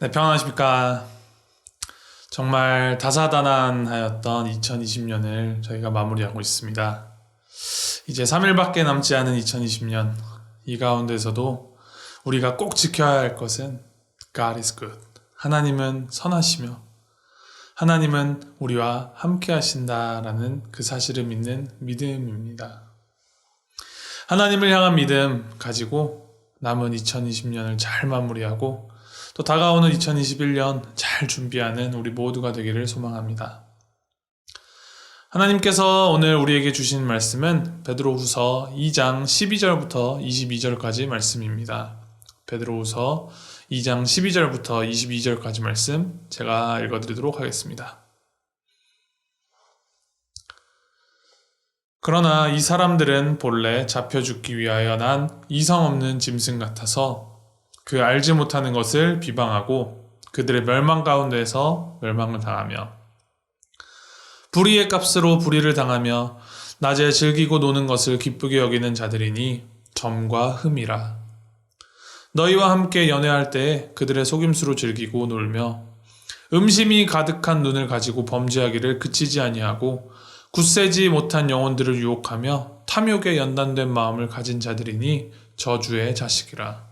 네, 평안하십니까? 정말 다사다난하였던 2020년을 저희가 마무리하고 있습니다. 이제 3일밖에 남지 않은 2020년, 이 가운데서도 우리가 꼭 지켜야 할 것은 God is good. 하나님은 선하시며 하나님은 우리와 함께 하신다라는 그 사실을 믿는 믿음입니다. 하나님을 향한 믿음 가지고 남은 2020년을 잘 마무리하고 또 다가오는 2021년 잘 준비하는 우리 모두가 되기를 소망합니다. 하나님께서 오늘 우리에게 주신 말씀은 베드로후서 2장 12절부터 22절까지 말씀입니다. 베드로후서 2장 12절부터 22절까지 말씀 제가 읽어드리도록 하겠습니다. 그러나 이 사람들은 본래 잡혀 죽기 위하여 난 이성 없는 짐승 같아서 그 알지 못하는 것을 비방하고 그들의 멸망 가운데서 멸망을 당하며 불의의 값으로 불의를 당하며 낮에 즐기고 노는 것을 기쁘게 여기는 자들이니 점과 흠이라. 너희와 함께 연애할 때 그들의 속임수로 즐기고 놀며 음심이 가득한 눈을 가지고 범죄하기를 그치지 아니하고 굳세지 못한 영혼들을 유혹하며 탐욕에 연단된 마음을 가진 자들이니 저주의 자식이라.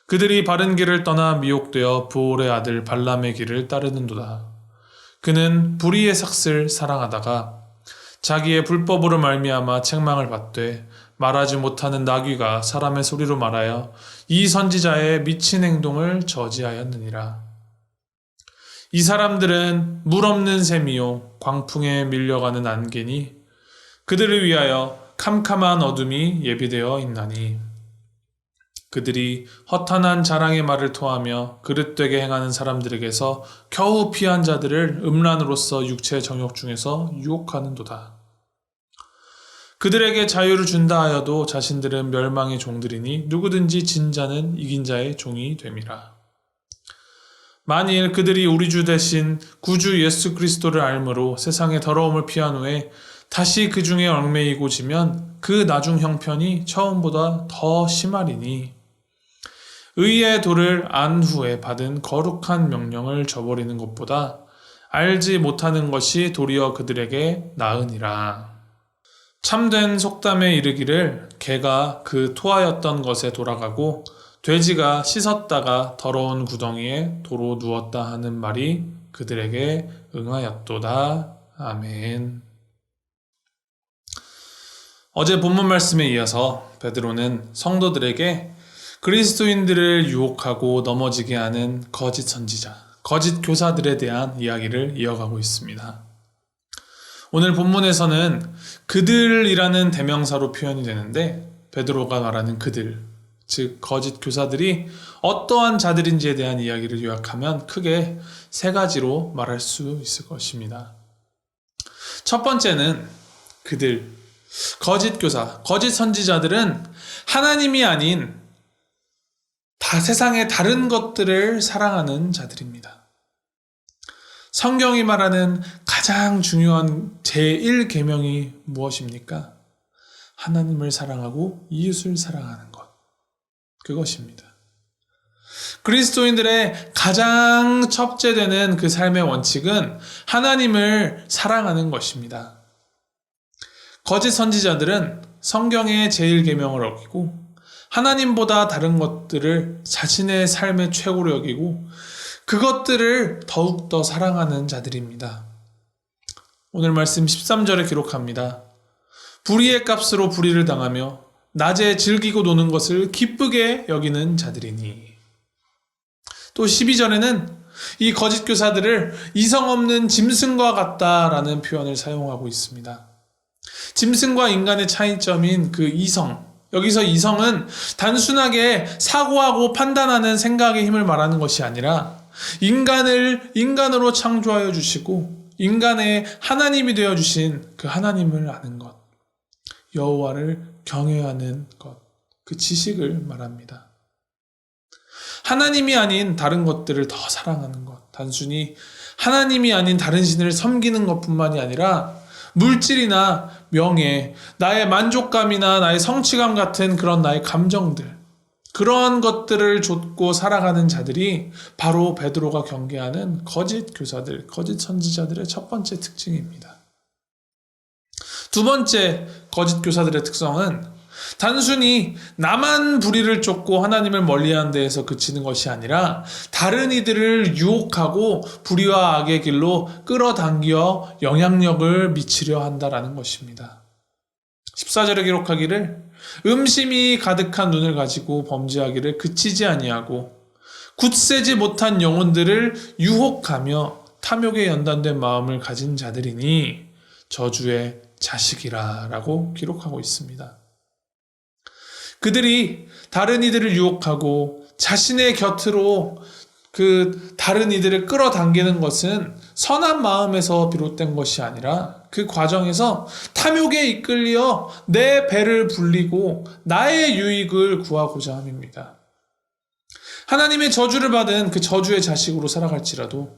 그들이 바른 길을 떠나 미혹되어 부올의 아들 발람의 길을 따르는도다. 그는 불의의 삭슬 사랑하다가 자기의 불법으로 말미암아 책망을 받되 말하지 못하는 나귀가 사람의 소리로 말하여 이 선지자의 미친 행동을 저지하였느니라. 이 사람들은 물 없는 샘이요 광풍에 밀려가는 안개니 그들을 위하여 캄캄한 어둠이 예비되어 있나니 그들이 허탄한 자랑의 말을 토하며 그릇되게 행하는 사람들에게서 겨우 피한 자들을 음란으로서 육체 정욕 중에서 유혹하는도다. 그들에게 자유를 준다 하여도 자신들은 멸망의 종들이니 누구든지 진 자는 이긴 자의 종이 됨이라. 만일 그들이 우리 주 대신 구주 예수 그리스도를 알므로 세상의 더러움을 피한 후에 다시 그 중에 얽매이고 지면 그 나중 형편이 처음보다 더 심하리니 의의 도를 안 후에 받은 거룩한 명령을 저버리는 것보다 알지 못하는 것이 도리어 그들에게 나으니라. 참된 속담에 이르기를 개가 그 토하였던 것에 돌아가고 돼지가 씻었다가 더러운 구덩이에 도로 누웠다 하는 말이 그들에게 응하였도다. 아멘. 어제 본문 말씀에 이어서 베드로는 성도들에게 그리스도인들을 유혹하고 넘어지게 하는 거짓 선지자, 거짓 교사들에 대한 이야기를 이어가고 있습니다. 오늘 본문에서는 그들이라는 대명사로 표현이 되는데 베드로가 말하는 그들, 즉 거짓 교사들이 어떠한 자들인지에 대한 이야기를 요약하면 크게 세 가지로 말할 수 있을 것입니다. 첫 번째는 그들, 거짓 교사, 거짓 선지자들은 하나님이 아닌 세상의 다른 것들을 사랑하는 자들입니다. 성경이 말하는 가장 중요한 제1계명이 무엇입니까? 하나님을 사랑하고 이웃을 사랑하는 것. 그것입니다. 그리스도인들의 가장 첫째되는 그 삶의 원칙은 하나님을 사랑하는 것입니다. 거짓 선지자들은 성경의 제1계명을 어기고 하나님보다 다른 것들을 자신의 삶의 최고로 여기고 그것들을 더욱더 사랑하는 자들입니다. 오늘 말씀 13절에 기록합니다. 불의의 값으로 불의를 당하며 낮에 즐기고 노는 것을 기쁘게 여기는 자들이니. 또 12절에는 이 거짓 교사들을 이성 없는 짐승과 같다라는 표현을 사용하고 있습니다. 짐승과 인간의 차이점인 그 이성, 여기서 이성은 단순하게 사고하고 판단하는 생각의 힘을 말하는 것이 아니라 인간을 인간으로 창조하여 주시고 인간의 하나님이 되어 주신 그 하나님을 아는 것, 여호와를 경외하는 것, 그 지식을 말합니다. 하나님이 아닌 다른 것들을 더 사랑하는 것, 단순히 하나님이 아닌 다른 신을 섬기는 것뿐만이 아니라 물질이나 명예, 나의 만족감이나 나의 성취감 같은 그런 나의 감정들, 그런 것들을 좇고 살아가는 자들이 바로 베드로가 경계하는 거짓 교사들, 거짓 선지자들의 첫 번째 특징입니다. 두 번째 거짓 교사들의 특성은 단순히 나만 불의를 쫓고 하나님을 멀리하는 데에서 그치는 것이 아니라 다른 이들을 유혹하고 불의와 악의 길로 끌어당겨 영향력을 미치려 한다라는 것입니다. 14절에 기록하기를 음심이 가득한 눈을 가지고 범죄하기를 그치지 아니하고 굳세지 못한 영혼들을 유혹하며 탐욕에 연단된 마음을 가진 자들이니 저주의 자식이라 라고 기록하고 있습니다. 그들이 다른 이들을 유혹하고 자신의 곁으로 그 다른 이들을 끌어당기는 것은 선한 마음에서 비롯된 것이 아니라 그 과정에서 탐욕에 이끌려 내 배를 불리고 나의 유익을 구하고자 함입니다. 하나님의 저주를 받은 그 저주의 자식으로 살아갈지라도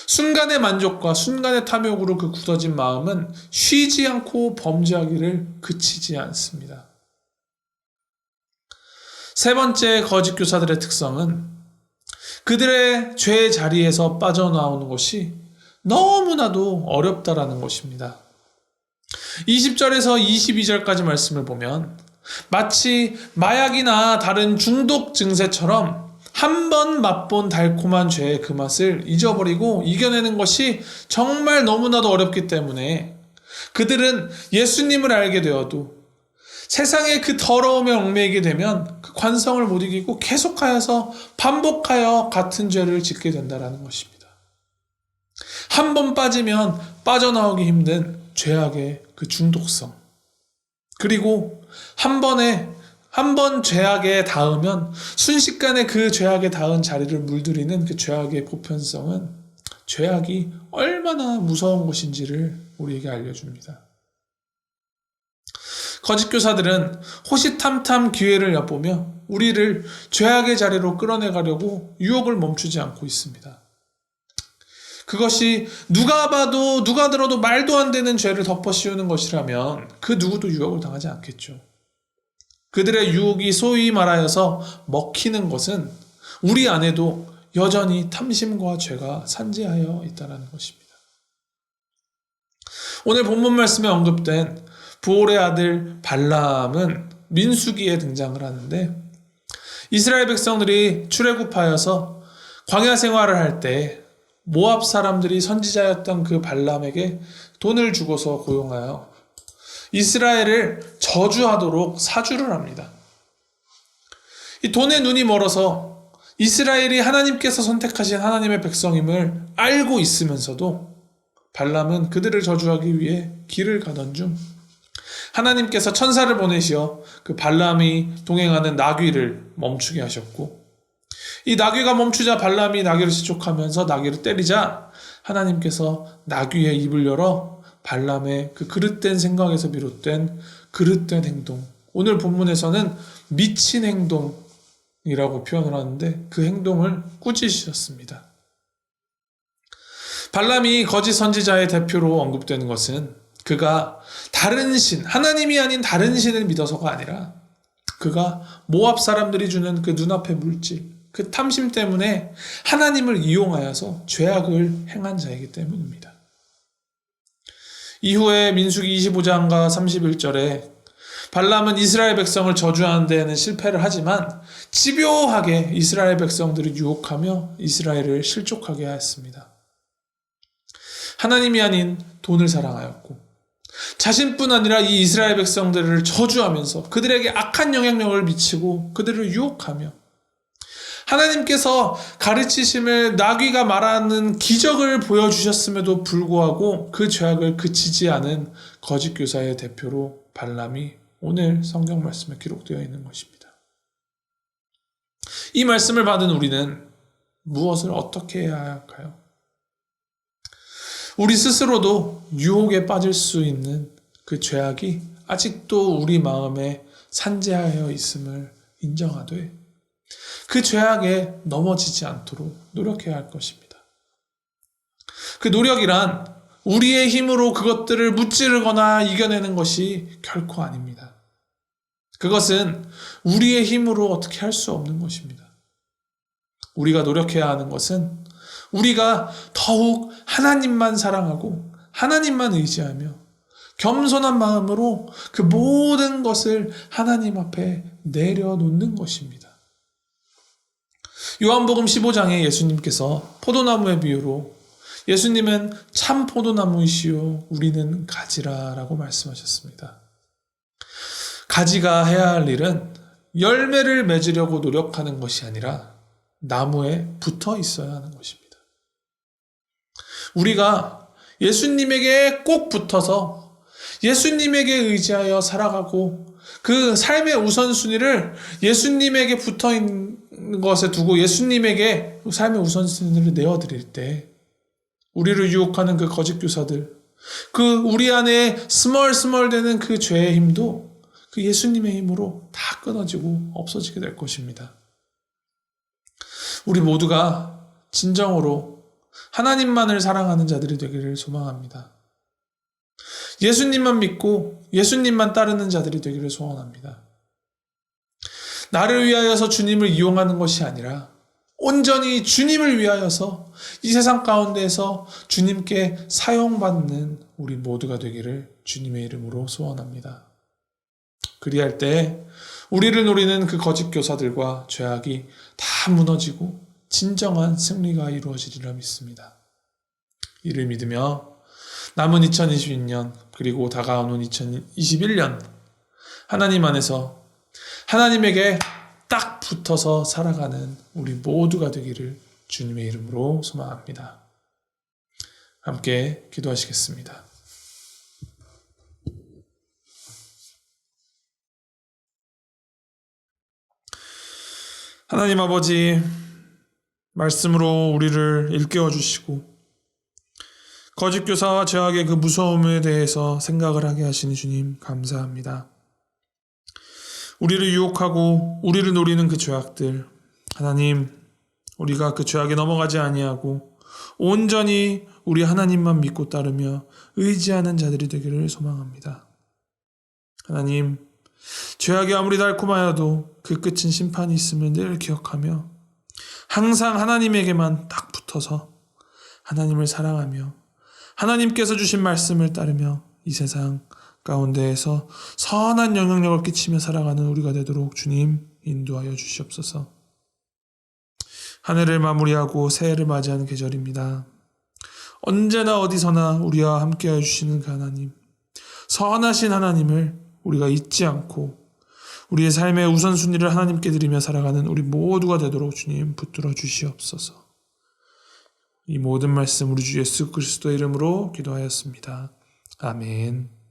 순간의 만족과 순간의 탐욕으로 그 굳어진 마음은 쉬지 않고 범죄하기를 그치지 않습니다. 세 번째 거짓 교사들의 특성은 그들의 죄의 자리에서 빠져나오는 것이 너무나도 어렵다라는 것입니다. 20절에서 22절까지 말씀을 보면 마치 마약이나 다른 중독 증세처럼 한 번 맛본 달콤한 죄의 그 맛을 잊어버리고 이겨내는 것이 정말 너무나도 어렵기 때문에 그들은 예수님을 알게 되어도 세상의 그 더러움에 얽매이게 되면 그 관성을 못 이기고 계속하여서 반복하여 같은 죄를 짓게 된다는 것입니다. 한 번 빠지면 빠져나오기 힘든 죄악의 그 중독성. 그리고 한 번 죄악에 닿으면 순식간에 그 죄악에 닿은 자리를 물들이는 그 죄악의 보편성은 죄악이 얼마나 무서운 것인지를 우리에게 알려줍니다. 거짓 교사들은 호시탐탐 기회를 엿보며 우리를 죄악의 자리로 끌어내가려고 유혹을 멈추지 않고 있습니다. 그것이 누가 봐도 누가 들어도 말도 안 되는 죄를 덮어씌우는 것이라면 그 누구도 유혹을 당하지 않겠죠. 그들의 유혹이 소위 말하여서 먹히는 것은 우리 안에도 여전히 탐심과 죄가 산재하여 있다는 것입니다. 오늘 본문 말씀에 언급된 부올의 아들 발람은 민수기에 등장을 하는데 이스라엘 백성들이 출애굽하여서 광야 생활을 할 때 모압 사람들이 선지자였던 그 발람에게 돈을 주고서 고용하여 이스라엘을 저주하도록 사주를 합니다. 이 돈에 눈이 멀어서 이스라엘이 하나님께서 선택하신 하나님의 백성임을 알고 있으면서도 발람은 그들을 저주하기 위해 길을 가던 중 하나님께서 천사를 보내시어 그 발람이 동행하는 나귀를 멈추게 하셨고 이 나귀가 멈추자 발람이 나귀를 지촉하면서 나귀를 때리자 하나님께서 나귀의 입을 열어 발람의 그 그릇된 생각에서 비롯된 그릇된 행동, 오늘 본문에서는 미친 행동이라고 표현을 하는데 그 행동을 꾸짖으셨습니다. 발람이 거짓 선지자의 대표로 언급되는 것은 그가 다른 신, 하나님이 아닌 다른 신을 믿어서가 아니라 그가 모압 사람들이 주는 그 눈앞의 물질, 그 탐심 때문에 하나님을 이용하여서 죄악을 행한 자이기 때문입니다. 이후에 민수기 25장과 31절에 발람은 이스라엘 백성을 저주하는 데에는 실패를 하지만 집요하게 이스라엘 백성들을 유혹하며 이스라엘을 실족하게 하였습니다. 하나님이 아닌 돈을 사랑하였고 자신뿐 아니라 이 이스라엘 백성들을 저주하면서 그들에게 악한 영향력을 미치고 그들을 유혹하며 하나님께서 가르치심을 나귀가 말하는 기적을 보여주셨음에도 불구하고 그 죄악을 그치지 않은 거짓 교사의 대표로 발람이 오늘 성경 말씀에 기록되어 있는 것입니다. 이 말씀을 받은 우리는 무엇을 어떻게 해야 할까요? 우리 스스로도 유혹에 빠질 수 있는 그 죄악이 아직도 우리 마음에 산재하여 있음을 인정하되 그 죄악에 넘어지지 않도록 노력해야 할 것입니다. 그 노력이란 우리의 힘으로 그것들을 무찌르거나 이겨내는 것이 결코 아닙니다. 그것은 우리의 힘으로 어떻게 할 수 없는 것입니다. 우리가 노력해야 하는 것은 우리가 더욱 하나님만 사랑하고 하나님만 의지하며 겸손한 마음으로 그 모든 것을 하나님 앞에 내려놓는 것입니다. 요한복음 15장에 예수님께서 포도나무의 비유로 예수님은 참 포도나무이시요 우리는 가지라 라고 말씀하셨습니다. 가지가 해야 할 일은 열매를 맺으려고 노력하는 것이 아니라 나무에 붙어 있어야 하는 것입니다. 우리가 예수님에게 꼭 붙어서 예수님에게 의지하여 살아가고 그 삶의 우선순위를 예수님에게 붙어 있는 것에 두고 예수님에게 삶의 우선순위를 내어드릴 때 우리를 유혹하는 그 거짓 교사들, 그 우리 안에 스멀스멀 되는 그 죄의 힘도 그 예수님의 힘으로 다 끊어지고 없어지게 될 것입니다. 우리 모두가 진정으로 하나님만을 사랑하는 자들이 되기를 소망합니다. 예수님만 믿고 예수님만 따르는 자들이 되기를 소원합니다. 나를 위하여서 주님을 이용하는 것이 아니라 온전히 주님을 위하여서 이 세상 가운데에서 주님께 사용받는 우리 모두가 되기를 주님의 이름으로 소원합니다. 그리할 때 우리를 노리는 그 거짓 교사들과 죄악이 다 무너지고 진정한 승리가 이루어지리라 믿습니다. 이를 믿으며 남은 2022년 그리고 다가오는 2021년 하나님 안에서 하나님에게 딱 붙어서 살아가는 우리 모두가 되기를 주님의 이름으로 소망합니다. 함께 기도하시겠습니다. 하나님 아버지, 말씀으로 우리를 일깨워 주시고 거짓 교사와 죄악의 그 무서움에 대해서 생각을 하게 하시니 주님 감사합니다. 우리를 유혹하고 우리를 노리는 그 죄악들, 하나님, 우리가 그 죄악에 넘어가지 아니하고 온전히 우리 하나님만 믿고 따르며 의지하는 자들이 되기를 소망합니다. 하나님, 죄악이 아무리 달콤하여도 그 끝은 심판이 있음을 늘 기억하며 항상 하나님에게만 딱 붙어서 하나님을 사랑하며 하나님께서 주신 말씀을 따르며 이 세상 가운데에서 선한 영향력을 끼치며 살아가는 우리가 되도록 주님 인도하여 주시옵소서. 한 해를 마무리하고 새해를 맞이하는 계절입니다. 언제나 어디서나 우리와 함께하여 주시는 그 하나님, 선하신 하나님을 우리가 잊지 않고 우리의 삶의 우선순위를 하나님께 드리며 살아가는 우리 모두가 되도록 주님 붙들어 주시옵소서. 이 모든 말씀 우리 주 예수 그리스도의 이름으로 기도하였습니다. 아멘.